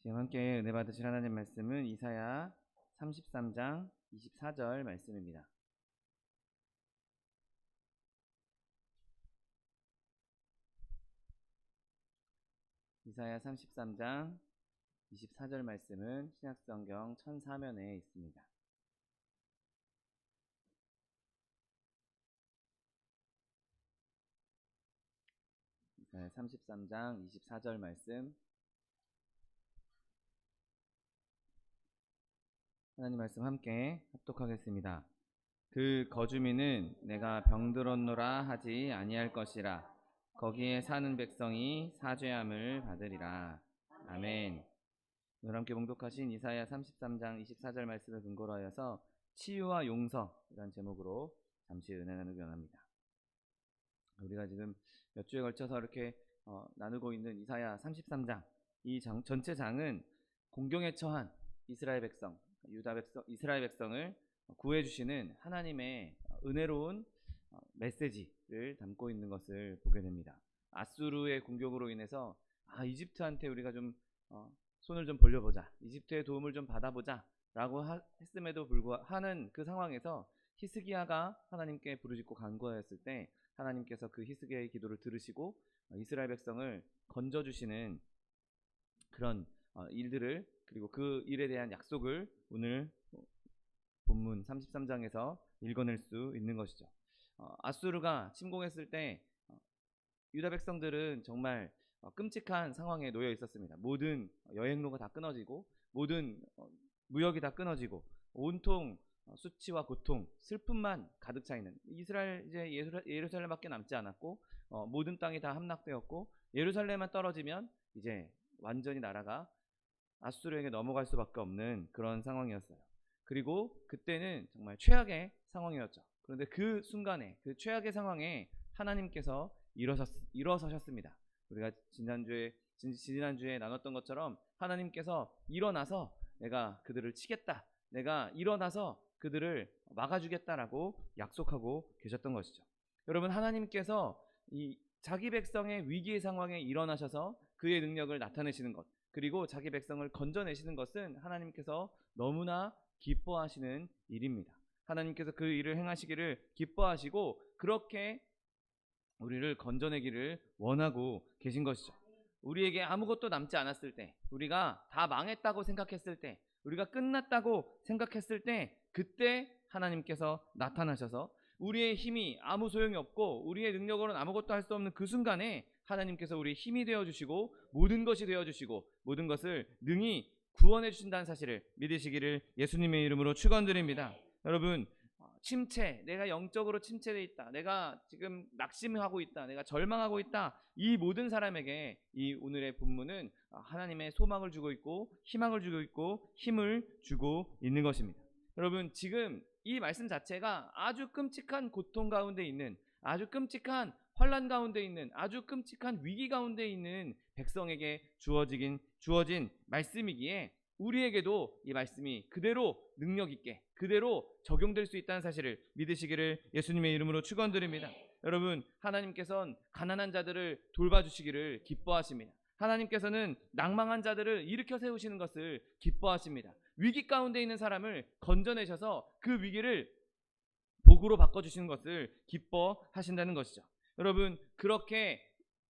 지금 함께 은혜 받으실 하나님 말씀은 이사야 33장 24절 말씀입니다. 이사야 33장 24절 말씀은 신약성경 1004면에 있습니다. 이사야 33장 24절 말씀, 하나님 말씀 함께 합독하겠습니다. 그 거주민은 내가 병들었노라 하지 아니할 것이라. 거기에 사는 백성이 사죄함을 받으리라. 아멘. 오늘 함께 봉독하신 이사야 33장 24절 말씀을 근거로 하여서 치유와 용서라는 제목으로 잠시 은혜 나누기 원합니다. 우리가 지금 몇 주에 걸쳐서 이렇게 나누고 있는 이사야 33장, 이 전체 장은 공경에 처한 이스라엘 백성, 유다 백성, 이스라엘 백성을 구해주시는 하나님의 은혜로운 메시지를 담고 있는 것을 보게 됩니다. 아수르의 공격으로 인해서 이집트한테 우리가 좀 손을 좀 벌려보자, 이집트의 도움을 좀 받아보자 라고 했음에도 불구하는 그 상황에서 히스기야가 하나님께 부르짖고 간구하였을 때 하나님께서 그 히스기야의 기도를 들으시고 이스라엘 백성을 건져주시는 그런 일들을, 그리고 그 일에 대한 약속을 오늘 본문 33장에서 읽어낼 수 있는 것이죠. 아수르가 침공했을 때 유다 백성들은 정말 끔찍한 상황에 놓여 있었습니다. 모든 여행로가 다 끊어지고 모든 무역이 다 끊어지고 온통 수치와 고통, 슬픔만 가득 차 있는 이스라엘, 이제 예루살렘밖에 남지 않았고 모든 땅이 다 함락되었고 예루살렘만 떨어지면 이제 완전히 나라가 아수르에게 넘어갈 수밖에 없는 그런 상황이었어요. 그리고 그때는 정말 최악의 상황이었죠. 그런데 그 순간에, 그 최악의 상황에 하나님께서 일어서셨습니다. 우리가 지난주에 나눴던 것처럼 하나님께서 일어나서 내가 그들을 치겠다, 내가 일어나서 그들을 막아주겠다라고 약속하고 계셨던 것이죠. 여러분, 하나님께서 이 자기 백성의 위기의 상황에 일어나셔서 그의 능력을 나타내시는 것, 그리고 자기 백성을 건져내시는 것은 하나님께서 너무나 기뻐하시는 일입니다. 하나님께서 그 일을 행하시기를 기뻐하시고 그렇게 우리를 건져내기를 원하고 계신 것이죠. 우리에게 아무것도 남지 않았을 때, 우리가 다 망했다고 생각했을 때, 우리가 끝났다고 생각했을 때, 그때 하나님께서 나타나셔서 우리의 힘이 아무 소용이 없고 우리의 능력으로는 아무것도 할 수 없는 그 순간에 하나님께서 우리의 힘이 되어주시고 모든 것이 되어주시고 모든 것을 능히 구원해 주신다는 사실을 믿으시기를 예수님의 이름으로 축원드립니다. 여러분, 침체, 내가 영적으로 침체되어 있다, 내가 지금 낙심하고 있다, 내가 절망하고 있다, 이 모든 사람에게 이 오늘의 본문은 하나님의 소망을 주고 있고 희망을 주고 있고 힘을 주고 있는 것입니다. 여러분, 지금 이 말씀 자체가 아주 끔찍한 고통 가운데 있는, 아주 끔찍한 환난 가운데 있는, 아주 끔찍한 위기 가운데 있는 백성에게 주어진 말씀이기에 우리에게도 이 말씀이 그대로 능력 있게 그대로 적용될 수 있다는 사실을 믿으시기를 예수님의 이름으로 축원드립니다. 여러분, 하나님께서는 가난한 자들을 돌봐주시기를 기뻐하십니다. 하나님께서는 낭망한 자들을 일으켜 세우시는 것을 기뻐하십니다. 위기 가운데 있는 사람을 건져내셔서 그 위기를 복으로 바꿔주시는 것을 기뻐하신다는 것이죠. 여러분, 그렇게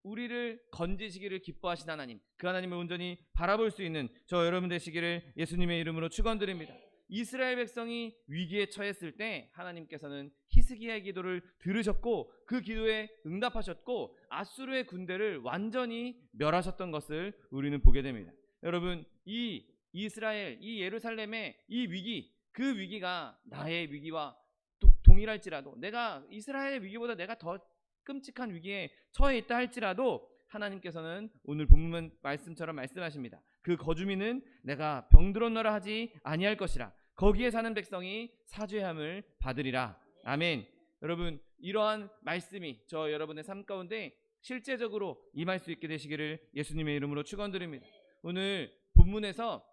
우리를 건지시기를 기뻐하신 하나님, 그 하나님을 온전히 바라볼 수 있는 저 여러분 되시기를 예수님의 이름으로 축원드립니다. 이스라엘 백성이 위기에 처했을 때 하나님께서는 히스기야의 기도를 들으셨고 그 기도에 응답하셨고 아수르의 군대를 완전히 멸하셨던 것을 우리는 보게 됩니다. 여러분, 이 이스라엘, 이 예루살렘의 이 위기, 그 위기가 나의 위기와 동일할지라도, 내가 이스라엘의 위기보다 내가 더 끔찍한 위기에 처해 있다 할지라도 하나님께서는 오늘 본문 말씀처럼 말씀하십니다. 그 거주민은 내가 병들었노라 하지 아니할 것이라. 거기에 사는 백성이 사죄함을 받으리라. 아멘. 여러분, 이러한 말씀이 저 여러분의 삶 가운데 실제적으로 임할 수 있게 되시기를 예수님의 이름으로 축원드립니다. 오늘 본문에서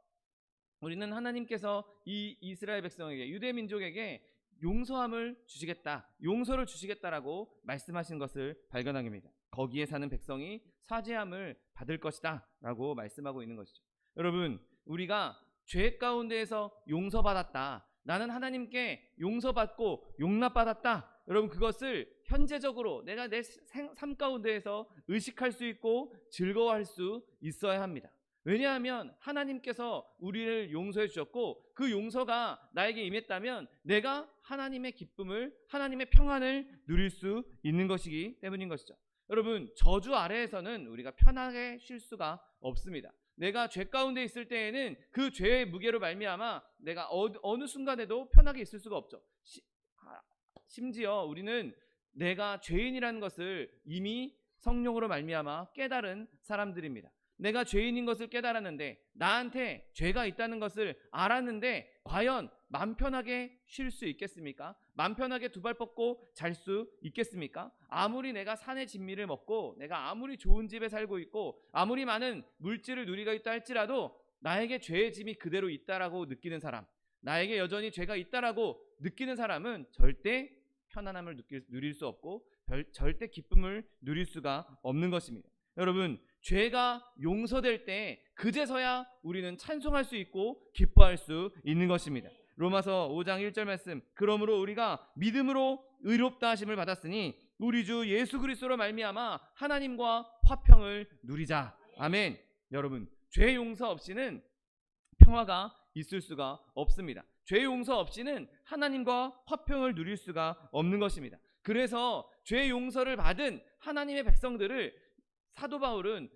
우리는 하나님께서 이 이스라엘 백성에게, 유대 민족에게 용서함을 주시겠다, 용서를 주시겠다라고 말씀하신 것을 발견하게 됩니다. 거기에 사는 백성이 사죄함을 받을 것이다 라고 말씀하고 있는 것이죠. 여러분, 우리가 죄 가운데에서 용서받았다, 나는 하나님께 용서받고 용납받았다, 여러분 그것을 현재적으로 내가 내 삶 가운데에서 의식할 수 있고 즐거워할 수 있어야 합니다. 왜냐하면 하나님께서 우리를 용서해 주셨고 그 용서가 나에게 임했다면 내가 하나님의 기쁨을, 하나님의 평안을 누릴 수 있는 것이기 때문인 것이죠. 여러분, 저주 아래에서는 우리가 편하게 쉴 수가 없습니다. 내가 죄 가운데 있을 때에는 그 죄의 무게로 말미암아 내가 어느 순간에도 편하게 있을 수가 없죠. 심지어 우리는 내가 죄인이라는 것을 이미 성령으로 말미암아 깨달은 사람들입니다. 내가 죄인인 것을 깨달았는데, 나한테 죄가 있다는 것을 알았는데 과연 맘 편하게 쉴 수 있겠습니까? 맘 편하게 두 발 뻗고 잘 수 있겠습니까? 아무리 내가 산의 진미를 먹고 내가 아무리 좋은 집에 살고 있고 아무리 많은 물질을 누리고 있다 할지라도 나에게 죄의 짐이 그대로 있다라고 느끼는 사람, 나에게 여전히 죄가 있다라고 느끼는 사람은 절대 편안함을 누릴 수 없고 절대 기쁨을 누릴 수가 없는 것입니다. 여러분, 죄가 용서될 때 그제서야 우리는 찬송할 수 있고 기뻐할 수 있는 것입니다. 로마서 5장 1절 말씀, 그러므로 우리가 믿음으로 의롭다 하심을 받았으니 우리 주 예수 그리스도로 말미암아 하나님과 화평을 누리자. 아멘. 여러분, 죄 용서 없이는 평화가 있을 수가 없습니다. 죄 용서 없이는 하나님과 화평을 누릴 수가 없는 것입니다. 그래서 죄 용서를 받은 하나님의 백성들을 사도 바울은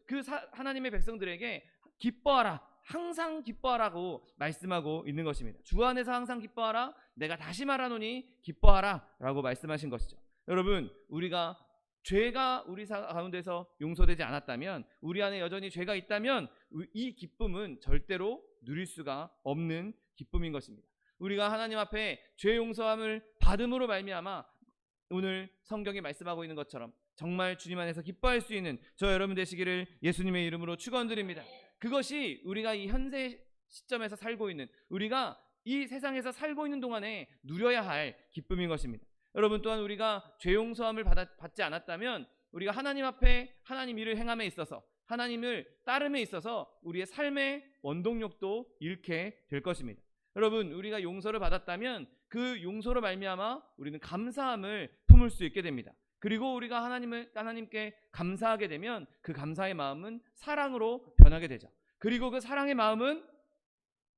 하나님의 백성들에게 기뻐하라, 항상 기뻐하라고 말씀하고 있는 것입니다. 주 안에서 항상 기뻐하라, 내가 다시 말하노니 기뻐하라 라고 말씀하신 것이죠. 여러분, 우리가 죄가 우리 가운데서 용서되지 않았다면, 우리 안에 여전히 죄가 있다면 이 기쁨은 절대로 누릴 수가 없는 기쁨인 것입니다. 우리가 하나님 앞에 죄 용서함을 받음으로 말미암아 오늘 성경이 말씀하고 있는 것처럼 정말 주님 안에서 기뻐할 수 있는 저 여러분 되시기를 예수님의 이름으로 축원드립니다. 그것이 우리가 이 현재 시점에서 살고 있는, 우리가 이 세상에서 살고 있는 동안에 누려야 할 기쁨인 것입니다. 여러분, 또한 우리가 죄 용서함을 받지 않았다면 우리가 하나님 앞에 하나님 일을 행함에 있어서, 하나님을 따름에 있어서 우리의 삶의 원동력도 잃게 될 것입니다. 여러분, 우리가 용서를 받았다면 그 용서로 말미암아 우리는 감사함을 품을 수 있게 됩니다. 그리고 우리가 하나님께 감사하게 되면 그 감사의 마음은 사랑으로 변하게 되죠. 그리고 그 사랑의 마음은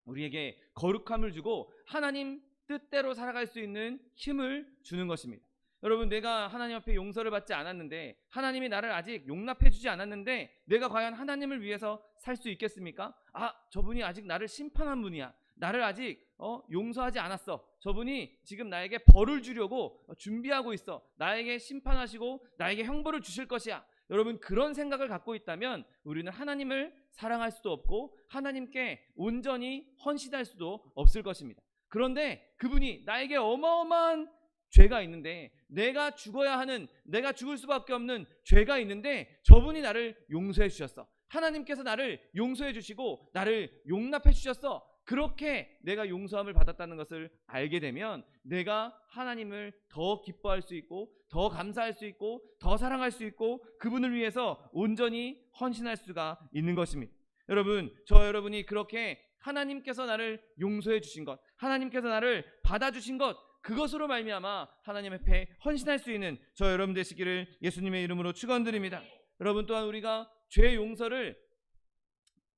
우리에게 거룩함을 주고 하나님 뜻대로 살아갈 수 있는 힘을 주는 것입니다. 여러분, 내가 하나님 앞에 용서를 받지 않았는데, 하나님이 나를 아직 용납해 주지 않았는데 내가 과연 하나님을 위해서 살 수 있겠습니까? 저분이 아직 나를 심판한 분이야, 나를 아직 용서하지 않았어, 저분이 지금 나에게 벌을 주려고 준비하고 있어, 나에게 심판하시고 나에게 형벌을 주실 것이야. 여러분, 그런 생각을 갖고 있다면 우리는 하나님을 사랑할 수도 없고 하나님께 온전히 헌신할 수도 없을 것입니다. 그런데 그분이 나에게 어마어마한 죄가 있는데, 내가 죽어야 하는, 내가 죽을 수밖에 없는 죄가 있는데 저분이 나를 용서해 주셨어, 하나님께서 나를 용서해 주시고 나를 용납해 주셨어. 그렇게 내가 용서함을 받았다는 것을 알게 되면 내가 하나님을 더 기뻐할 수 있고 더 감사할 수 있고 더 사랑할 수 있고 그분을 위해서 온전히 헌신할 수가 있는 것입니다. 여러분, 여러분이 그렇게 하나님께서 나를 용서해 주신 것, 하나님께서 나를 받아주신 것, 그것으로 말미암아 하나님 앞에 헌신할 수 있는 저 여러분 되시기를 예수님의 이름으로 축원드립니다. 여러분, 또한 우리가 죄 용서를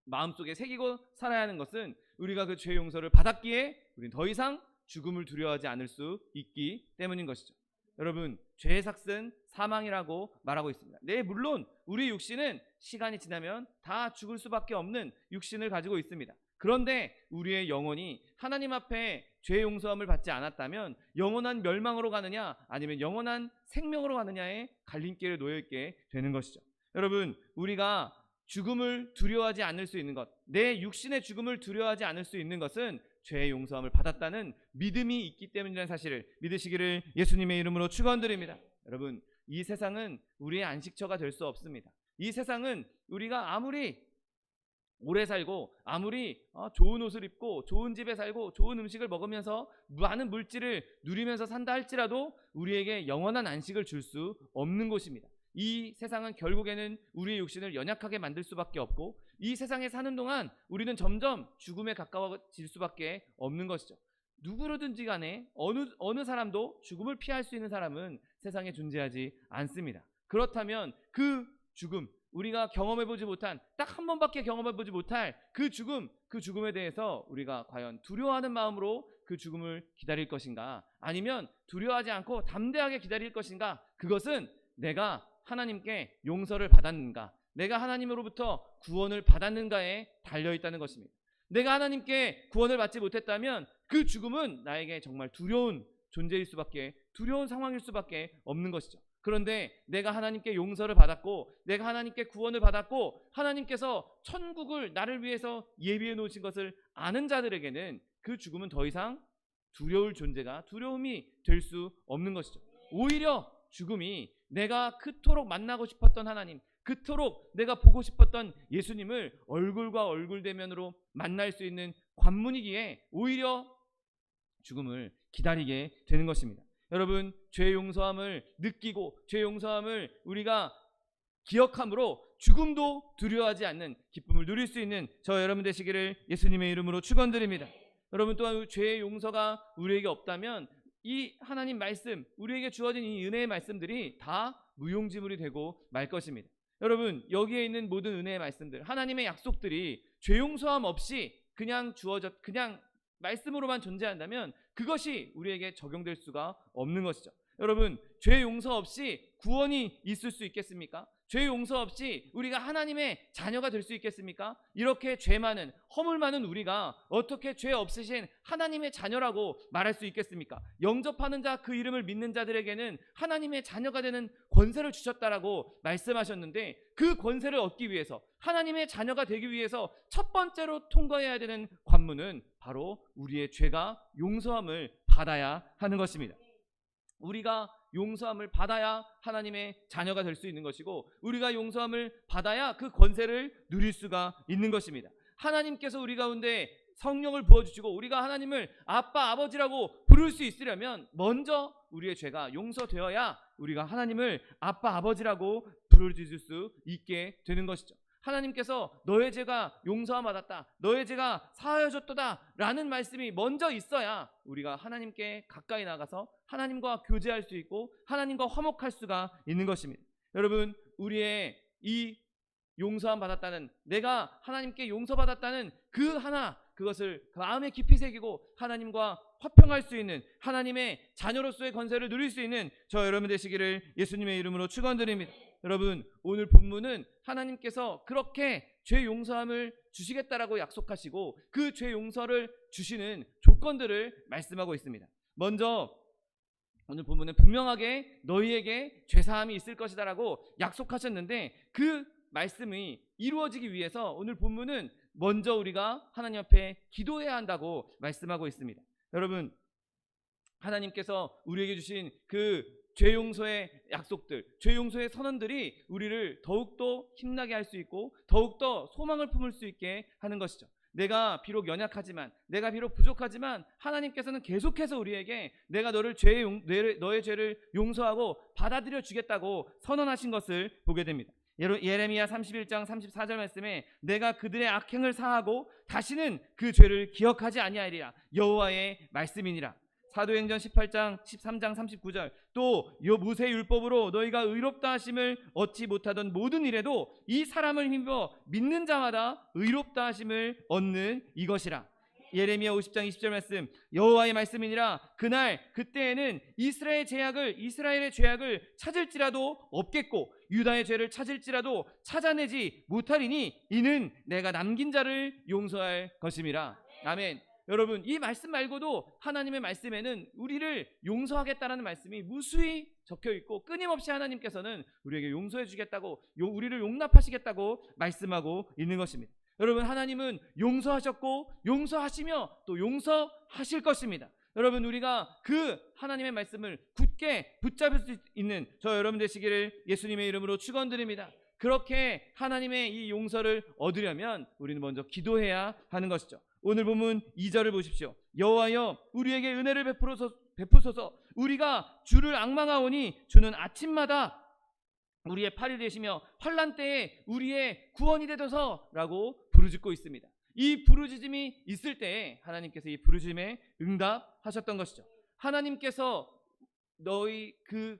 마음속에 새기고 살아야 하는 것은 우리가 그 죄 용서를 받았기에 우리는 더 이상 죽음을 두려워하지 않을 수 있기 때문인 것이죠. 여러분, 죄의 삭은 사망이라고 말하고 있습니다. 네, 물론 우리 육신은 시간이 지나면 다 죽을 수밖에 없는 육신을 가지고 있습니다. 그런데 우리의 영혼이 하나님 앞에 죄 용서함을 받지 않았다면 영원한 멸망으로 가느냐 아니면 영원한 생명으로 가느냐의 갈림길에 놓여있게 되는 것이죠. 여러분, 우리가 죽음을 두려워하지 않을 수 있는 것, 내 육신의 죽음을 두려워하지 않을 수 있는 것은 죄의 용서함을 받았다는 믿음이 있기 때문이라는 사실을 믿으시기를 예수님의 이름으로 축원드립니다. 여러분, 이 세상은 우리의 안식처가 될 수 없습니다. 이 세상은 우리가 아무리 오래 살고 아무리 좋은 옷을 입고 좋은 집에 살고 좋은 음식을 먹으면서 많은 물질을 누리면서 산다 할지라도 우리에게 영원한 안식을 줄 수 없는 곳입니다. 이 세상은 결국에는 우리의 육신을 연약하게 만들 수밖에 없고, 이 세상에 사는 동안 우리는 점점 죽음에 가까워질 수밖에 없는 것이죠. 누구로든지 간에 어느 사람도 죽음을 피할 수 있는 사람은 세상에 존재하지 않습니다. 그렇다면 그 죽음, 우리가 경험해보지 못한, 딱 한 번밖에 경험해보지 못할 그 죽음에 대해서 우리가 과연 두려워하는 마음으로 그 죽음을 기다릴 것인가, 아니면 두려워하지 않고 담대하게 기다릴 것인가, 그것은 내가 하나님께 용서를 받았는가, 내가 하나님으로부터 구원을 받았는가에 달려있다는 것입니다. 내가 하나님께 구원을 받지 못했다면 그 죽음은 나에게 정말 두려운 존재일 수밖에, 두려운 상황일 수밖에 없는 것이죠. 그런데 내가 하나님께 용서를 받았고, 내가 하나님께 구원을 받았고, 하나님께서 천국을 나를 위해서 예비해 놓으신 것을 아는 자들에게는 그 죽음은 더 이상 두려울 존재가, 두려움이 될 수 없는 것이죠. 오히려 죽음이 내가 그토록 만나고 싶었던 하나님, 그토록 내가 보고 싶었던 예수님을 얼굴과 얼굴 대면으로 만날 수 있는 관문이기에 오히려 죽음을 기다리게 되는 것입니다. 여러분, 죄 용서함을 느끼고 죄 용서함을 우리가 기억함으로 죽음도 두려워하지 않는 기쁨을 누릴 수 있는 저 여러분 되시기를 예수님의 이름으로 축원드립니다. 여러분, 또한 죄의 용서가 우리에게 없다면 이 하나님 말씀, 우리에게 주어진 이 은혜의 말씀들이 다 무용지물이 되고 말 것입니다. 여러분, 여기에 있는 모든 은혜의 말씀들, 하나님의 약속들이 죄 용서함 없이 그냥 말씀으로만 존재한다면 그것이 우리에게 적용될 수가 없는 것이죠. 여러분, 죄 용서 없이 구원이 있을 수 있겠습니까? 죄 용서 없이 우리가 하나님의 자녀가 될 수 있겠습니까? 이렇게 죄 많은, 허물 많은 우리가 어떻게 죄 없으신 하나님의 자녀라고 말할 수 있겠습니까? 영접하는 자, 그 이름을 믿는 자들에게는 하나님의 자녀가 되는 권세를 주셨다라고 말씀하셨는데, 그 권세를 얻기 위해서, 하나님의 자녀가 되기 위해서 첫 번째로 통과해야 되는 관문은 바로 우리의 죄가 용서함을 받아야 하는 것입니다. 우리가 용서함을 받아야 하나님의 자녀가 될 수 있는 것이고, 우리가 용서함을 받아야 그 권세를 누릴 수가 있는 것입니다. 하나님께서 우리 가운데 성령을 부어주시고 우리가 하나님을 아빠, 아버지라고 부를 수 있으려면 먼저 우리의 죄가 용서되어야 우리가 하나님을 아빠, 아버지라고 부르짖을 수 있게 되는 것이죠. 하나님께서 너의 죄가 용서함 받았다, 너의 죄가 사하여졌도다 라는 말씀이 먼저 있어야 우리가 하나님께 가까이 나가서 하나님과 교제할 수 있고 하나님과 화목할 수가 있는 것입니다. 여러분, 우리의 이 용서함 받았다는, 내가 하나님께 용서받았다는 그것을 마음에 깊이 새기고 하나님과 화평할 수 있는, 하나님의 자녀로서의 권세를 누릴 수 있는 저 여러분 되시기를 예수님의 이름으로 축원드립니다. 여러분, 오늘 본문은 하나님께서 그렇게 죄 용서함을 주시겠다라고 약속하시고 그 죄 용서를 주시는 조건들을 말씀하고 있습니다. 먼저 오늘 본문은 분명하게 너희에게 죄사함이 있을 것이다라고 약속하셨는데, 그 말씀이 이루어지기 위해서 오늘 본문은 먼저 우리가 하나님 앞에 기도해야 한다고 말씀하고 있습니다. 여러분, 하나님께서 우리에게 주신 그 죄 용서의 약속들, 죄 용서의 선언들이 우리를 더욱더 힘나게 할 수 있고 더욱더 소망을 품을 수 있게 하는 것이죠. 내가 비록 연약하지만, 내가 비록 부족하지만 하나님께서는 계속해서 우리에게 내가 너의 죄를 용서하고 받아들여 주겠다고 선언하신 것을 보게 됩니다. 예레미야 31장 34절 말씀에 내가 그들의 악행을 사하고 다시는 그 죄를 기억하지 아니하리라, 여호와의 말씀이니라. 사도행전 18장 13장 39절, 또 모세 율법으로 너희가 의롭다 하심을 얻지 못하던 모든 일에도 이 사람을 힘입어 믿는 자마다 의롭다 하심을 얻는 이것이라. 예레미야 50장 20절 말씀, 여호와의 말씀이니라. 그때에는 이스라엘의 죄악을 찾을지라도 없겠고 유다의 죄를 찾을지라도 찾아내지 못하리니 이는 내가 남긴 자를 용서할 것임이라. 아멘. 여러분, 이 말씀 말고도 하나님의 말씀에는 우리를 용서하겠다라는 말씀이 무수히 적혀있고 끊임없이 하나님께서는 우리에게 용서해 주겠다고, 우리를 용납하시겠다고 말씀하고 있는 것입니다. 여러분, 하나님은 용서하셨고 용서하시며 또 용서하실 것입니다. 여러분, 우리가 그 하나님의 말씀을 굳게 붙잡을 수 있는 저 여러분 되시기를 예수님의 이름으로 축원드립니다. 그렇게 하나님의 이 용서를 얻으려면 우리는 먼저 기도해야 하는 것이죠. 오늘 본문 2절을 보십시오. 여호와여, 우리에게 은혜를 베푸소서. 우리가 주를 앙망하오니 주는 아침마다 우리의 팔이 되시며 환난 때에 우리의 구원이 되소서라고 부르짖고 있습니다. 이 부르짖음이 있을 때에 하나님께서 이 부르짖음에 응답하셨던 것이죠. 하나님께서 너희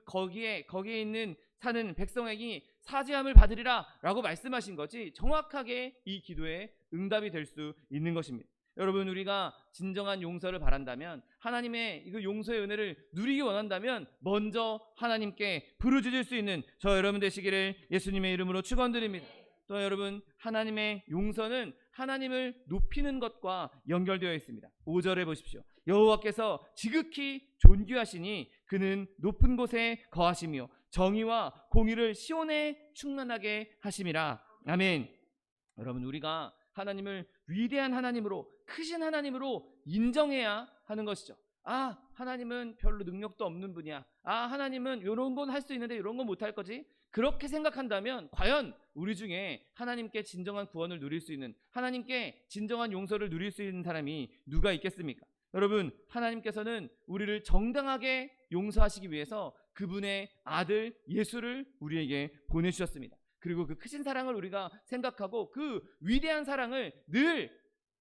거기에 있는 사는 백성에게 사죄함을 받으리라 라고 말씀하신 것이 정확하게 이 기도에 응답이 될 수 있는 것입니다. 여러분, 우리가 진정한 용서를 바란다면, 하나님의 이 용서의 은혜를 누리기 원한다면 먼저 하나님께 부르짖을 수 있는 저 여러분 되시기를 예수님의 이름으로 축원드립니다. 또 여러분, 하나님의 용서는 하나님을 높이는 것과 연결되어 있습니다. 5절에 보십시오. 여호와께서 지극히 존귀하시니 그는 높은 곳에 거하시며 정의와 공의를 시온에 충만하게 하심이라. 아멘. 여러분, 우리가 하나님을 위대한 하나님으로, 크신 하나님으로 인정해야 하는 것이죠. 아, 하나님은 별로 능력도 없는 분이야. 아, 하나님은 이런 건 할 수 있는데 이런 건 못할 거지. 그렇게 생각한다면 과연 우리 중에 하나님께 진정한 구원을 누릴 수 있는, 하나님께 진정한 용서를 누릴 수 있는 사람이 누가 있겠습니까? 여러분, 하나님께서는 우리를 정당하게 용서하시기 위해서 그분의 아들 예수를 우리에게 보내주셨습니다. 그리고 그 크신 사랑을 우리가 생각하고 그 위대한 사랑을 늘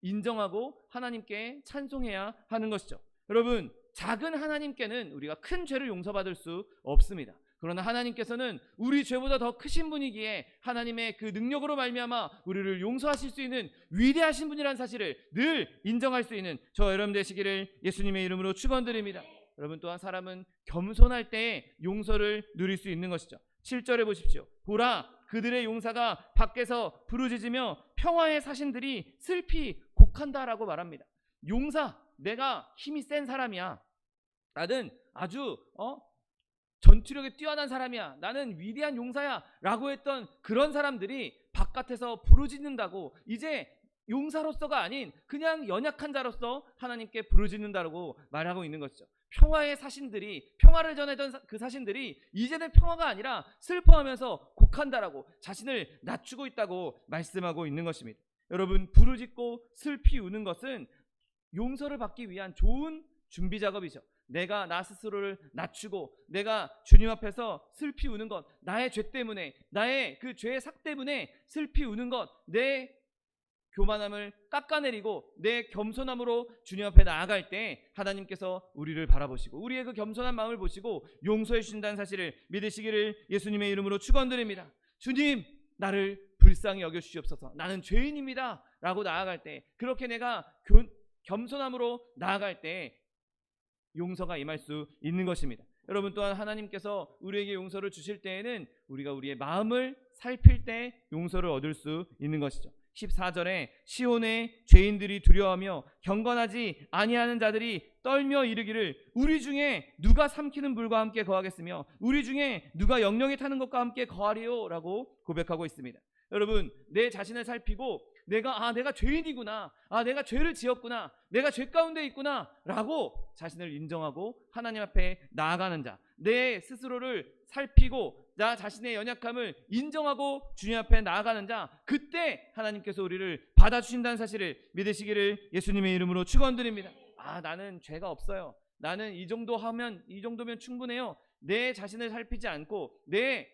인정하고 하나님께 찬송해야 하는 것이죠. 여러분, 작은 하나님께는 우리가 큰 죄를 용서받을 수 없습니다. 그러나 하나님께서는 우리 죄보다 더 크신 분이기에 하나님의 그 능력으로 말미암아 우리를 용서하실 수 있는 위대하신 분이라는 사실을 늘 인정할 수 있는 저 여러분 되시기를 예수님의 이름으로 축원드립니다. 여러분, 또한 사람은 겸손할 때에 용서를 누릴 수 있는 것이죠. 7절에 보십시오. 보라, 그들의 용사가 밖에서 부르짖으며 평화의 사신들이 슬피 곡한다라고 말합니다. 용사, 내가 힘이 센 사람이야. 나는 아주 전투력이 뛰어난 사람이야. 나는 위대한 용사야 라고 했던 그런 사람들이 바깥에서 부르짖는다고, 이제 용사로서가 아닌 그냥 연약한 자로서 하나님께 부르짖는다고 말하고 있는 것이죠. 평화의 사신들이, 평화를 전하던 그 사신들이 이제는 평화가 아니라 슬퍼하면서 곡한다라고 자신을 낮추고 있다고 말씀하고 있는 것입니다. 여러분, 부르짖고 슬피 우는 것은 용서를 받기 위한 좋은 준비 작업이죠. 내가 나 스스로를 낮추고 내가 주님 앞에서 슬피 우는 것, 나의 죄 때문에, 나의 그 죄의 삭 때문에 슬피 우는 것, 내 교만함을 깎아내리고 내 겸손함으로 주님 앞에 나아갈 때 하나님께서 우리를 바라보시고 우리의 그 겸손한 마음을 보시고 용서해 주신다는 사실을 믿으시기를 예수님의 이름으로 축원드립니다. 주님, 나를 불쌍히 여겨주시옵소서. 나는 죄인입니다 라고 나아갈 때, 그렇게 내가 겸손함으로 나아갈 때 용서가 임할 수 있는 것입니다. 여러분, 또한 하나님께서 우리에게 용서를 주실 때에는 우리가 우리의 마음을 살필 때 용서를 얻을 수 있는 것이죠. 14절에 시온의 죄인들이 두려워하며 경건하지 아니하는 자들이 떨며 이르기를 우리 중에 누가 삼키는 불과 함께 거하겠으며 우리 중에 누가 영영이 타는 것과 함께 거하리요 라고 고백하고 있습니다. 여러분, 내 자신을 살피고 내가 죄인이구나, 내가 죄를 지었구나, 내가 죄 가운데 있구나 라고 자신을 인정하고 하나님 앞에 나아가는 자, 내 스스로를 살피고 나 자신의 연약함을 인정하고 주님 앞에 나아가는 자, 그때 하나님께서 우리를 받아주신다는 사실을 믿으시기를 예수님의 이름으로 축원드립니다. 나는 죄가 없어요. 나는 이 정도면 충분해요. 내 자신을 살피지 않고 내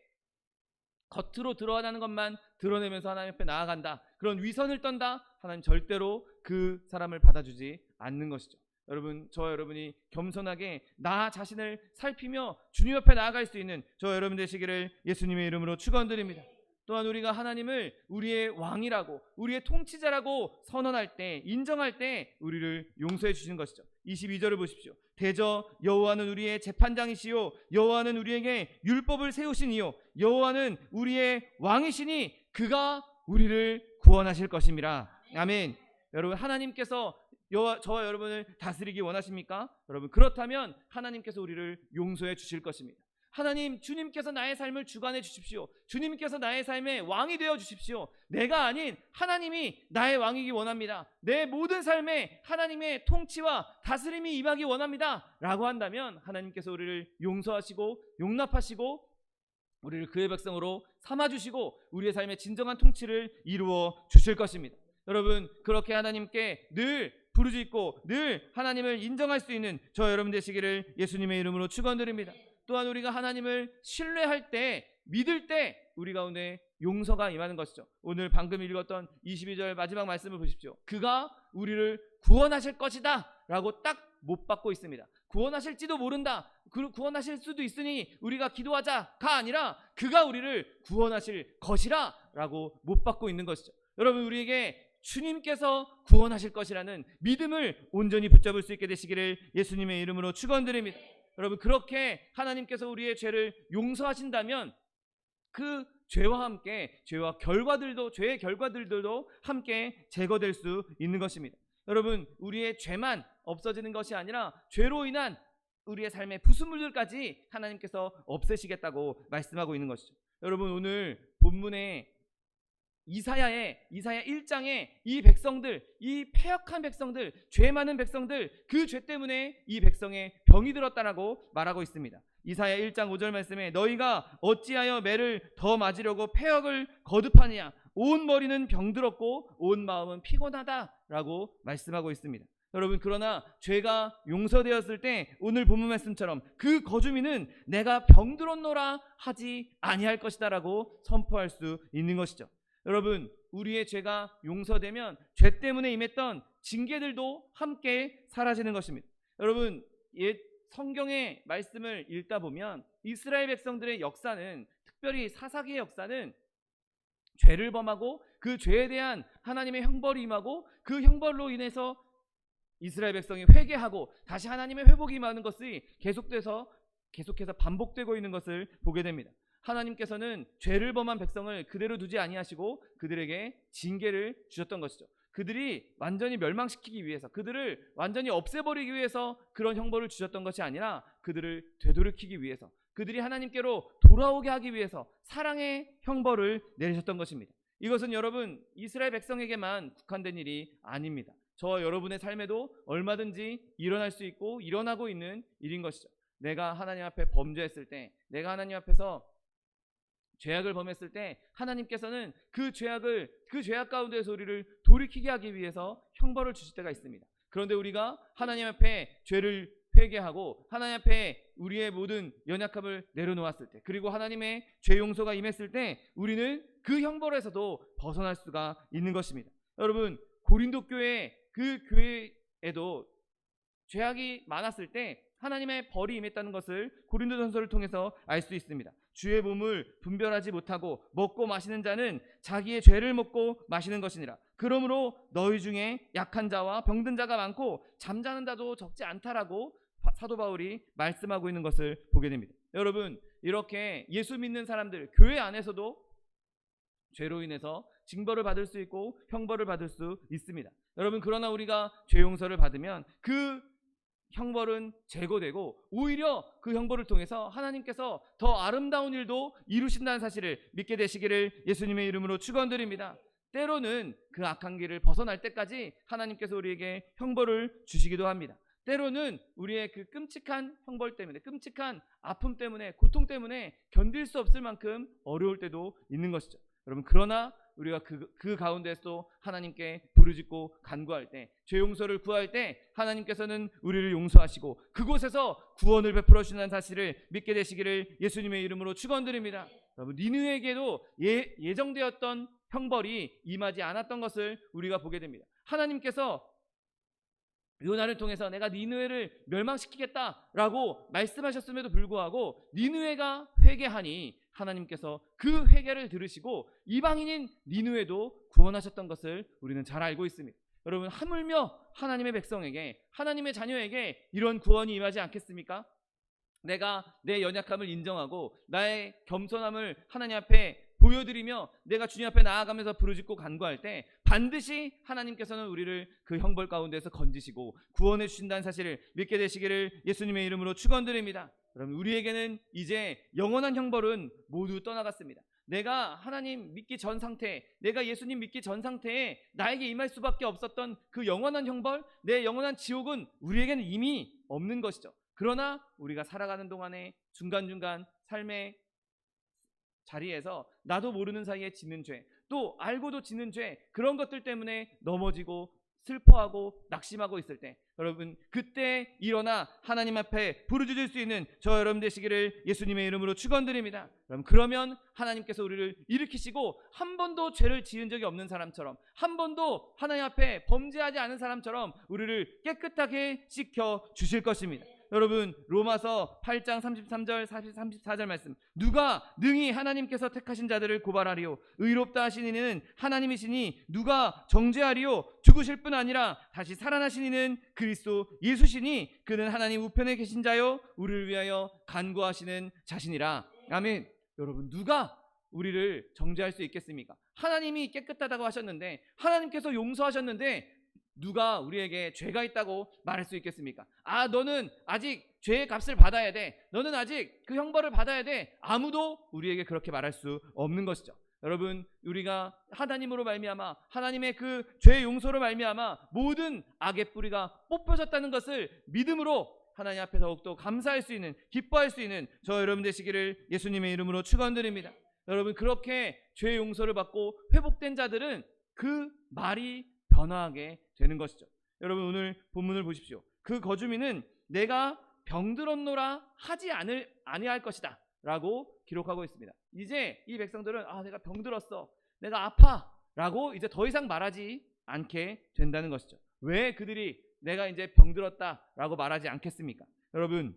겉으로 드러나는 것만 드러내면서 하나님 앞에 나아간다, 그런 위선을 떤다, 하나님 절대로 그 사람을 받아주지 않는 것이죠. 여러분, 여러분이 겸손하게 나 자신을 살피며 주님 앞에 나아갈 수 있는 저 여러분 되시기를 예수님의 이름으로 축원드립니다. 또한 우리가 하나님을 우리의 왕이라고, 우리의 통치자라고 선언할 때, 인정할 때 우리를 용서해 주시는 것이죠. 22절을 보십시오. 대저 여호와는 우리의 재판장이시요 여호와는 우리에게 율법을 세우시니요 여호와는 우리의 왕이시니 그가 우리를 구원하실 것임이라. 아멘. 여러분, 하나님께서 저와 여러분을 다스리기 원하십니까? 여러분, 그렇다면 하나님께서 우리를 용서해 주실 것입니다. 하나님, 주님께서 나의 삶을 주관해 주십시오. 주님께서 나의 삶의 왕이 되어 주십시오. 내가 아닌 하나님이 나의 왕이기 원합니다. 내 모든 삶에 하나님의 통치와 다스림이 임하기 원합니다 라고 한다면 하나님께서 우리를 용서하시고 용납하시고 우리를 그의 백성으로 삼아주시고 우리의 삶의 진정한 통치를 이루어 주실 것입니다. 여러분, 그렇게 하나님께 늘 부르짖고 늘 하나님을 인정할 수 있는 저 여러분 되시기를 예수님의 이름으로 축원드립니다. 또한 우리가 하나님을 신뢰할 때 믿을 때 우리 가운데 용서가 임하는 것이죠. 오늘 방금 읽었던 22절 마지막 말씀을 보십시오. 그가 우리를 구원하실 것이다 라고 딱 못 받고 있습니다. 구원하실지도 모른다, 구원하실 수도 있으니 우리가 기도하자가 아니라 그가 우리를 구원하실 것이라 라고 못 받고 있는 것이죠. 여러분, 우리에게 주님께서 구원하실 것이라는 믿음을 온전히 붙잡을 수 있게 되시기를 예수님의 이름으로 축원드립니다. 여러분, 그렇게 하나님께서 우리의 죄를 용서하신다면 그 죄와 함께 죄의 결과들도 함께 제거될 수 있는 것입니다. 여러분, 우리의 죄만 없어지는 것이 아니라 죄로 인한 우리의 삶의 부수물들까지 하나님께서 없애시겠다고 말씀하고 있는 것이죠. 여러분, 오늘 본문에 이사야 1장에 이 백성들, 이 패역한 백성들, 죄 많은 백성들, 그 죄 때문에 이 백성의 병이 들었다라고 말하고 있습니다. 이사야 1장 5절 말씀에 너희가 어찌하여 매를 더 맞으려고 패역을 거듭하느냐, 온 머리는 병들었고 온 마음은 피곤하다라고 말씀하고 있습니다. 여러분, 그러나 죄가 용서되었을 때 오늘 본문 말씀처럼 그 거주민은 내가 병들었노라 하지 아니할 것이다 라고 선포할 수 있는 것이죠. 여러분, 우리의 죄가 용서되면 죄 때문에 임했던 징계들도 함께 사라지는 것입니다. 여러분, 성경의 말씀을 읽다 보면 이스라엘 백성들의 역사는, 특별히 사사기의 역사는 죄를 범하고 그 죄에 대한 하나님의 형벌이 임하고 그 형벌로 인해서 이스라엘 백성이 회개하고 다시 하나님의 회복이 임하는 것이 계속해서 반복되고 있는 것을 보게 됩니다. 하나님께서는 죄를 범한 백성을 그대로 두지 아니하시고 그들에게 징계를 주셨던 것이죠. 그들이 완전히 멸망시키기 위해서, 그들을 완전히 없애버리기 위해서 그런 형벌을 주셨던 것이 아니라 그들을 되돌이키기 위해서, 그들이 하나님께로 돌아오게 하기 위해서 사랑의 형벌을 내리셨던 것입니다. 이것은 여러분, 이스라엘 백성에게만 국한된 일이 아닙니다. 저와 여러분의 삶에도 얼마든지 일어날 수 있고 일어나고 있는 일인 것이죠. 내가 하나님 앞에 범죄했을 때, 내가 하나님 앞에서 죄악을 범했을 때 하나님께서는 그 죄악 가운데에서 우리를 돌이키게 하기 위해서 형벌을 주실 때가 있습니다. 그런데 우리가 하나님 앞에 죄를 회개하고 하나님 앞에 우리의 모든 연약함을 내려놓았을 때, 그리고 하나님의 죄 용서가 임했을 때 우리는 그 형벌에서도 벗어날 수가 있는 것입니다. 여러분, 고린도 교회, 그 교회에도 죄악이 많았을 때 하나님의 벌이 임했다는 것을 고린도전서를 통해서 알 수 있습니다. 주의 몸을 분별하지 못하고 먹고 마시는 자는 자기의 죄를 먹고 마시는 것이니라. 그러므로 너희 중에 약한 자와 병든 자가 많고 잠자는 자도 적지 않다라고 사도 바울이 말씀하고 있는 것을 보게 됩니다. 여러분, 이렇게 예수 믿는 사람들, 교회 안에서도 죄로 인해서 징벌을 받을 수 있고 형벌을 받을 수 있습니다. 여러분, 그러나 우리가 죄 용서를 받으면 그 형벌은 제거되고 오히려 그 형벌을 통해서 하나님께서 더 아름다운 일도 이루신다는 사실을 믿게 되시기를 예수님의 이름으로 축원드립니다. 때로는 그 악한 길을 벗어날 때까지 하나님께서 우리에게 형벌을 주시기도 합니다. 때로는 우리의 그 끔찍한 형벌 때문에, 끔찍한 아픔 때문에, 고통 때문에 견딜 수 없을 만큼 어려울 때도 있는 것이죠. 여러분, 그러나 우리가 그 가운데서 하나님께 부르짖고 간구할 때, 죄 용서를 구할 때 하나님께서는 우리를 용서하시고 그곳에서 구원을 베풀어 주신다는 사실을 믿게 되시기를 예수님의 이름으로 축원드립니다. 여러분, 니느웨에게도 예정되었던 형벌이 임하지 않았던 것을 우리가 보게 됩니다. 하나님께서 요나를 통해서 내가 니느웨를 멸망시키겠다라고 말씀하셨음에도 불구하고 니느웨가 회개하니 하나님께서 그 회개를 들으시고 이방인인 니느웨도 구원하셨던 것을 우리는 잘 알고 있습니다. 여러분, 하물며 하나님의 백성에게, 하나님의 자녀에게 이런 구원이 임하지 않겠습니까? 내가 내 연약함을 인정하고 나의 겸손함을 하나님 앞에 보여드리며 내가 주님 앞에 나아가면서 부르짖고 간구할 때 반드시 하나님께서는 우리를 그 형벌 가운데서 건지시고 구원해 주신다는 사실을 믿게 되시기를 예수님의 이름으로 축원드립니다. 여러분, 우리에게는 이제 영원한 형벌은 모두 떠나갔습니다. 내가 하나님 믿기 전 상태, 내가 예수님 믿기 전 상태에 나에게 임할 수밖에 없었던 그 영원한 형벌, 내 영원한 지옥은 우리에게는 이미 없는 것이죠. 그러나 우리가 살아가는 동안에 중간중간 삶의 자리에서 나도 모르는 사이에 짓는 죄, 또 알고도 짓는 죄, 그런 것들 때문에 넘어지고 슬퍼하고 낙심하고 있을 때, 여러분 그때 일어나 하나님 앞에 부르짖을 수 있는 저 여러분 되시기를 예수님의 이름으로 축원드립니다. 그러면 하나님께서 우리를 일으키시고 한 번도 죄를 지은 적이 없는 사람처럼, 한 번도 하나님 앞에 범죄하지 않은 사람처럼 우리를 깨끗하게 씻겨 주실 것입니다. 여러분 로마서 8장 33절 34절 말씀, 누가 능히 하나님께서 택하신 자들을 고발하리요, 의롭다 하신 이는 하나님이시니 누가 정죄하리요, 죽으실 뿐 아니라 다시 살아나신 이는 그리스도 예수시니 그는 하나님 우편에 계신 자요 우리를 위하여 간구하시는 자신이라. 아멘. 여러분 누가 우리를 정죄할 수 있겠습니까? 하나님이 깨끗하다고 하셨는데, 하나님께서 용서하셨는데 누가 우리에게 죄가 있다고 말할 수 있겠습니까? 아, 너는 아직 죄의 값을 받아야 돼, 너는 아직 그 형벌을 받아야 돼. 아무도 우리에게 그렇게 말할 수 없는 것이죠. 여러분 우리가 하나님으로 말미암아, 하나님의 그 죄 용서로 말미암아 모든 악의 뿌리가 뽑혀졌다는 것을 믿음으로 하나님 앞에 더욱더 감사할 수 있는, 기뻐할 수 있는 저 여러분 되시기를 예수님의 이름으로 축원드립니다. 여러분 그렇게 죄 용서를 받고 회복된 자들은 그 말이 변화하게 되는 것이죠. 여러분 오늘 본문을 보십시오. 그 거주민은 내가 병들었노라 하지 아니할 것이다 라고 기록하고 있습니다. 이제 이 백성들은 내가 병들었어, 내가 아파 라고 이제 더 이상 말하지 않게 된다는 것이죠. 왜 그들이 내가 이제 병들었다 라고 말하지 않겠습니까? 여러분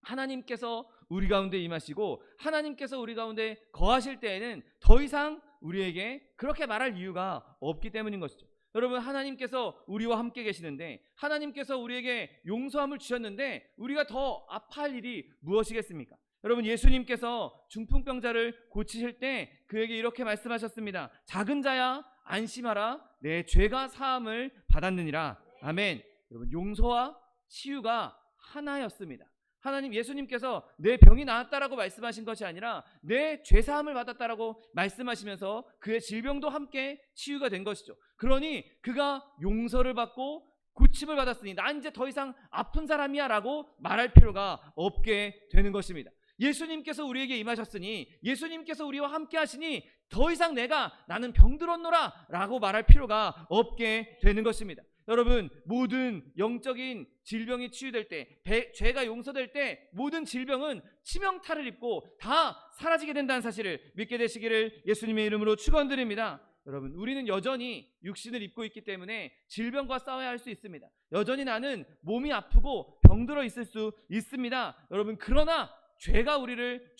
하나님께서 우리 가운데 임하시고 하나님께서 우리 가운데 거하실 때에는 더 이상 우리에게 그렇게 말할 이유가 없기 때문인 것이죠. 여러분 하나님께서 우리와 함께 계시는데, 하나님께서 우리에게 용서함을 주셨는데 우리가 더 아파할 일이 무엇이겠습니까? 여러분 예수님께서 중풍병자를 고치실 때 그에게 이렇게 말씀하셨습니다. 작은 자야 안심하라, 내 죄가 사함을 받았느니라. 아멘. 여러분 용서와 치유가 하나였습니다. 하나님 예수님께서 내 병이 나았다라고 말씀하신 것이 아니라 내 죄사함을 받았다라고 말씀하시면서 그의 질병도 함께 치유가 된 것이죠. 그러니 그가 용서를 받고 고침을 받았으니 난 이제 더 이상 아픈 사람이야 라고 말할 필요가 없게 되는 것입니다. 예수님께서 우리에게 임하셨으니, 예수님께서 우리와 함께 하시니 더 이상 나는 병들었노라 라고 말할 필요가 없게 되는 것입니다. 여러분 모든 영적인 질병이 치유될 때, 죄가 용서될 때 모든 질병은 치명타를 입고 다 사라지게 된다는 사실을 믿게 되시기를 예수님의 이름으로 축원드립니다. 여러분 우리는 여전히 육신을 입고 있기 때문에 질병과 싸워야 할 수 있습니다. 여전히 나는 몸이 아프고 병들어 있을 수 있습니다. 여러분 그러나 죄가 우리를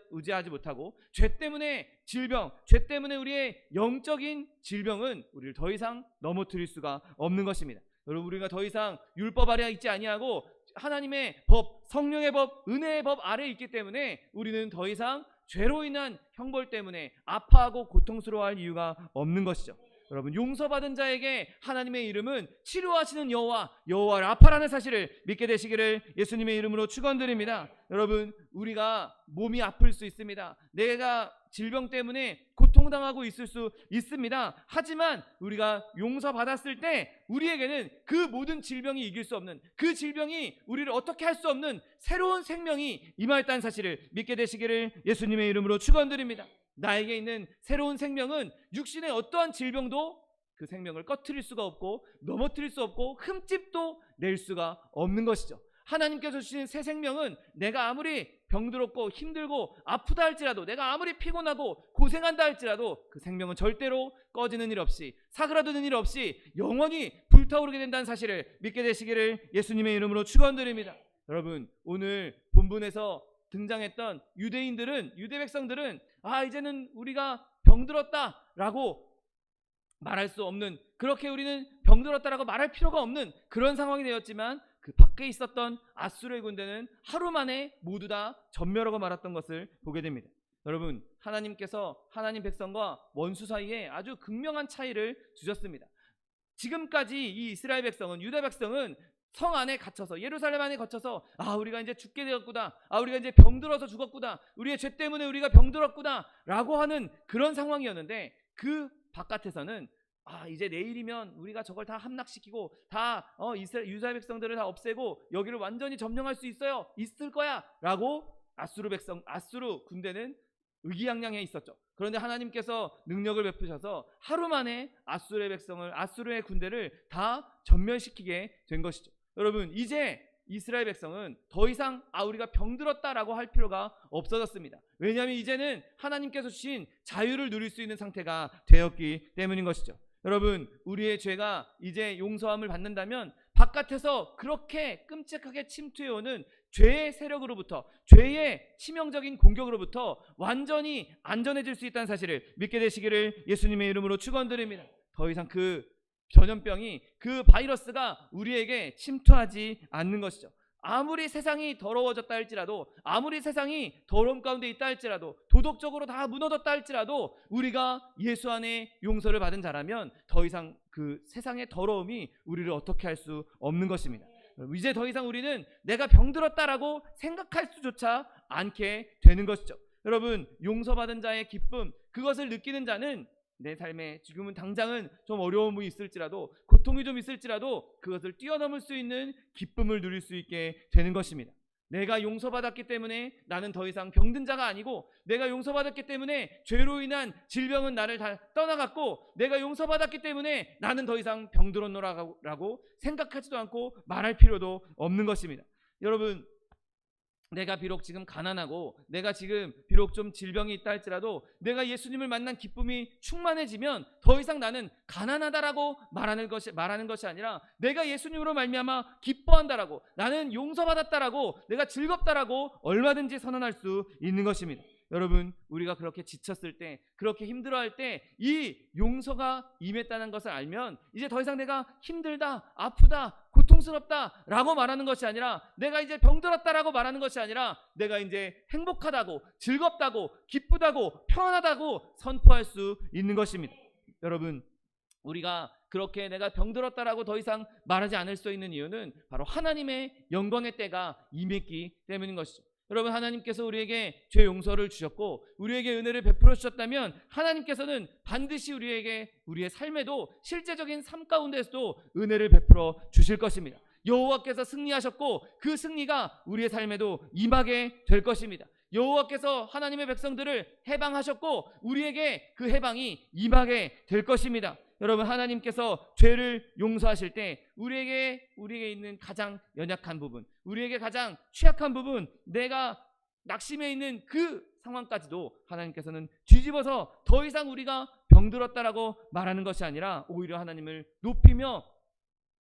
의지하지 못하고, 죄 때문에 질병, 죄 때문에 우리의 영적인 질병은 우리를 더 이상 넘어뜨릴 수가 없는 것입니다. 여러분 우리가 더 이상 율법 아래 있지 아니하고 하나님의 법, 성령의 법, 은혜의 법 아래에 있기 때문에 우리는 더 이상 죄로 인한 형벌 때문에 아파하고 고통스러워할 이유가 없는 것이죠. 여러분 용서받은 자에게 하나님의 이름은 치료하시는 여호와 라파라는 사실을 믿게 되시기를 예수님의 이름으로 축원드립니다. 여러분 우리가 몸이 아플 수 있습니다. 내가 질병 때문에 고통당하고 있을 수 있습니다. 하지만 우리가 용서받았을 때 우리에게는 그 모든 질병이 이길 수 없는, 그 질병이 우리를 어떻게 할 수 없는 새로운 생명이 임하였다는 사실을 믿게 되시기를 예수님의 이름으로 축원드립니다. 나에게 있는 새로운 생명은 육신의 어떠한 질병도 그 생명을 꺼트릴 수가 없고 넘어뜨릴 수 없고 흠집도 낼 수가 없는 것이죠. 하나님께서 주신 새 생명은 내가 아무리 병들었고 힘들고 아프다 할지라도, 내가 아무리 피곤하고 고생한다 할지라도 그 생명은 절대로 꺼지는 일 없이, 사그라드는 일 없이 영원히 불타오르게 된다는 사실을 믿게 되시기를 예수님의 이름으로 축원드립니다. 여러분 오늘 본문에서 등장했던 유대 백성들은 이제는 우리가 병들었다라고 말할 수 없는, 그렇게 우리는 병들었다라고 말할 필요가 없는 그런 상황이 되었지만 그 밖에 있었던 아수르의 군대는 하루 만에 모두 다 전멸하고 말았던 것을 보게 됩니다. 여러분 하나님께서 하나님 백성과 원수 사이에 아주 극명한 차이를 두셨습니다. 지금까지 이 이스라엘 백성은, 유다 백성은 성 안에 갇혀서, 예루살렘 안에 갇혀서 우리가 이제 죽게 되었구나, 우리가 이제 병들어서 죽었구나, 우리의 죄 때문에 우리가 병들었구나 라고 하는 그런 상황이었는데, 그 바깥에서는 이제 내일이면 우리가 저걸 다 함락시키고 다 유다 백성들을 다 없애고 여기를 완전히 점령할 수 있을 거야 라고 아수르 군대는 의기양양해 있었죠. 그런데 하나님께서 능력을 베푸셔서 하루 만에 아수르의 군대를 다 전멸시키게 된 것이죠. 여러분, 이제 이스라엘 백성은 더 이상 우리가 병들었다라고 할 필요가 없어졌습니다. 왜냐하면 이제는 하나님께서 주신 자유를 누릴 수 있는 상태가 되었기 때문인 것이죠. 여러분, 우리의 죄가 이제 용서함을 받는다면 바깥에서 그렇게 끔찍하게 침투해오는 죄의 세력으로부터, 죄의 치명적인 공격으로부터 완전히 안전해질 수 있다는 사실을 믿게 되시기를 예수님의 이름으로 축원드립니다. 더 이상 그 전염병이, 그 바이러스가 우리에게 침투하지 않는 것이죠. 아무리 세상이 더러워졌다 할지라도, 아무리 세상이 더러움 가운데 있다 할지라도, 도덕적으로 다 무너졌다 할지라도 우리가 예수 안에 용서를 받은 자라면 더 이상 그 세상의 더러움이 우리를 어떻게 할 수 없는 것입니다. 이제 더 이상 우리는 내가 병들었다라고 생각할 수조차 않게 되는 것이죠. 여러분, 용서받은 자의 기쁨, 그것을 느끼는 자는 내 삶에 지금은 당장은 좀 어려움이 있을지라도, 고통이 좀 있을지라도 그것을 뛰어넘을 수 있는 기쁨을 누릴 수 있게 되는 것입니다. 내가 용서받았기 때문에 나는 더 이상 병든 자가 아니고, 내가 용서받았기 때문에 죄로 인한 질병은 나를 다 떠나갔고, 내가 용서받았기 때문에 나는 더 이상 병들었노라고 생각하지도 않고 말할 필요도 없는 것입니다. 여러분, 내가 비록 지금 가난하고, 내가 지금 비록 좀 질병이 있다 할지라도 내가 예수님을 만난 기쁨이 충만해지면 더 이상 나는 가난하다라고 말하는 것이 아니라 내가 예수님으로 말미암아 기뻐한다라고, 나는 용서받았다라고, 내가 즐겁다라고 얼마든지 선언할 수 있는 것입니다. 여러분, 우리가 그렇게 지쳤을 때, 그렇게 힘들어할 때 이 용서가 임했다는 것을 알면 이제 더 이상 내가 힘들다, 아프다, 고통스럽다 라고 말하는 것이 아니라, 내가 이제 병들었다라고 말하는 것이 아니라 내가 이제 행복하다고, 즐겁다고, 기쁘다고, 평안하다고 선포할 수 있는 것입니다. 여러분, 우리가 그렇게 내가 병들었다라고 더 이상 말하지 않을 수 있는 이유는 바로 하나님의 영광의 때가 임했기 때문인 것이죠. 여러분, 하나님께서 우리에게 죄 용서를 주셨고 우리에게 은혜를 베풀어 주셨다면 하나님께서는 반드시 우리에게, 우리의 삶에도, 실제적인 삶 가운데서도 은혜를 베풀어 주실 것입니다. 여호와께서 승리하셨고 그 승리가 우리의 삶에도 임하게 될 것입니다. 여호와께서 하나님의 백성들을 해방하셨고 우리에게 그 해방이 임하게 될 것입니다. 여러분, 하나님께서 죄를 용서하실 때 우리에게 있는 가장 연약한 부분, 우리에게 가장 취약한 부분, 내가 낙심해 있는 그 상황까지도 하나님께서는 뒤집어서 더 이상 우리가 병들었다라고 말하는 것이 아니라 오히려 하나님을 높이며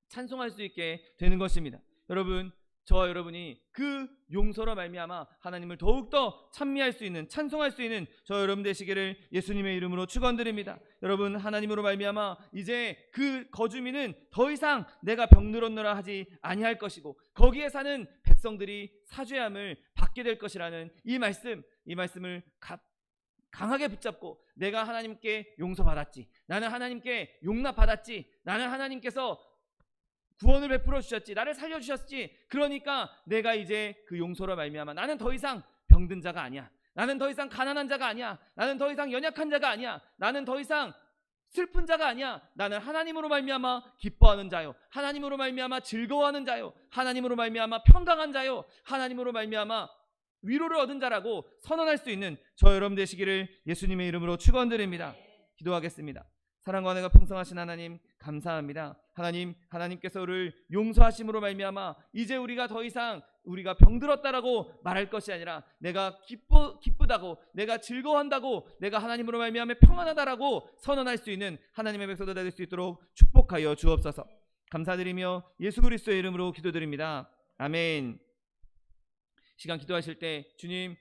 찬송할 수 있게 되는 것입니다. 여러분, 저와 여러분이 그 용서로 말미암아 하나님을 더욱더 찬미할 수 있는, 찬송할 수 있는 저 여러분 되시기를 예수님의 이름으로 축원드립니다. 여러분, 하나님으로 말미암아 이제 그 거주민은 더 이상 내가 병들었노라 하지 아니할 것이고 거기에 사는 백성들이 사죄함을 받게 될 것이라는 이 말씀을 강하게 붙잡고, 내가 하나님께 용서받았지, 나는 하나님께 용납받았지, 나는 하나님께서 구원을 베풀어 주셨지, 나를 살려주셨지, 그러니까 내가 이제 그 용서로 말미암아 나는 더 이상 병든 자가 아니야, 나는 더 이상 가난한 자가 아니야, 나는 더 이상 연약한 자가 아니야, 나는 더 이상 슬픈 자가 아니야, 나는 하나님으로 말미암아 기뻐하는 자요, 하나님으로 말미암아 즐거워하는 자요, 하나님으로 말미암아 평강한 자요, 하나님으로 말미암아 위로를 얻은 자라고 선언할 수 있는 저 여러분 되시기를 예수님의 이름으로 축원드립니다. 기도하겠습니다. 사랑과 은혜가 풍성하신 하나님, 감사합니다. 하나님께서 우리를 용서하심으로 말미암아 이제 우리가 더 이상 우리가 병들었다라고 말할 것이 아니라 내가 기쁘다고, 내가 즐거워한다고, 내가 하나님으로 말미암아 평안하다라고 선언할 수 있는 하나님의 백성들 될 수 있도록 축복하여 주옵소서. 감사드리며 예수 그리스도의 이름으로 기도드립니다. 아멘. 시간 기도하실 때 주님,